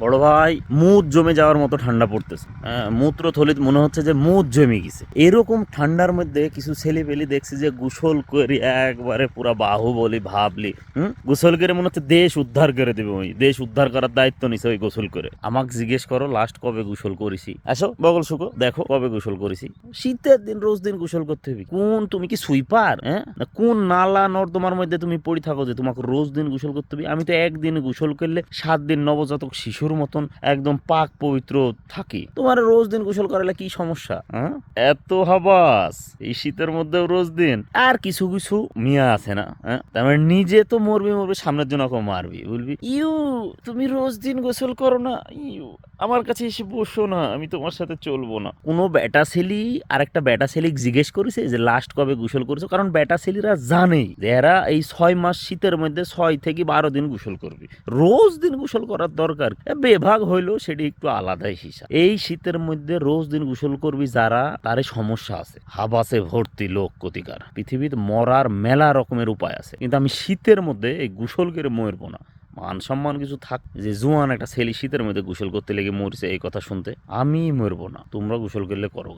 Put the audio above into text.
বড় ভাই মুদ জমে যাওয়ার মতো ঠান্ডা পড়তেছে। মূত্রথলিত মনে হচ্ছে যে মুদ জমে গেছে। এরকম ঠান্ডার মধ্যে কিছু ছেলে পেলে দেখছি যে গোসল করে একবারে পুরা বাহুবলী ভাবলি গোসল করে মনে হচ্ছে দেশ উদ্ধার করে দেবে। ওই দেশ উদ্ধার করার দায়িত্ব নিছে ওই গোসল করে। আমাকে জিজ্ঞেস করো লাস্ট কবে গোসল করেছি? আসো বগল শুকো দেখো কবে গোসল করেছি। শীতের দিন রোজ দিন গোসল করতে হবে? তুমি কি সুইপার? না কোন নালা নর্দমার মধ্যে তুমি পড়ে থাকো যে তোমাকে রোজ দিন গোসল করতে হবে? আমি তো একদিন গোসল করলে 7 দিন নবজাতক শিশুর মতন একদম পাক পবিত্র থাকি। তোমার রোজ দিন গোসল করালে কি সমস্যা? এত হাবাস এই শীতের মধ্যেও রোজ দিন। আর কিছু কিছু মিয়া আছে না, তার মানে নিজে তো মরবি সামনের জন্য মারবি, বলবি তুমি রোজ দিন গোসল করো না, আমার কাছে এসে বসো না, আমি তোমার সাথে চলবো না। কোনো বেটা ছেলি আর একটা বেটা ছেলিক জিজ্ঞেস করেছে যে লাস্ট কবে গোসল করেছো? কারণ বেটা ছেলিরা জানেই যে এরা এই 6 মাস শীতের মধ্যে 6 থেকে 12 দিন গোসল করবে। রোজ দিন গোসল করার দরকার বেভাগ হইলো সেটি একটু আলাদাই হিসাব। এই শীতের মধ্যে রোজ দিন গোসল করবি যারা, তার সমস্যা আছে। হাবাসে ভর্তি লোক কতিকার। পৃথিবীতে মরার মেলা রকমের উপায় আছে, কিন্তু আমি শীতের মধ্যে এই গোসল করে মরবো না। মান সম্মান কিছু থাক, যে জুয়ান একটা ছেলে শীতের মধ্যে গোসল করতে লেগে মরছে এই কথা শুনতে আমি মরবো না। তোমরা গোসল করলে করো।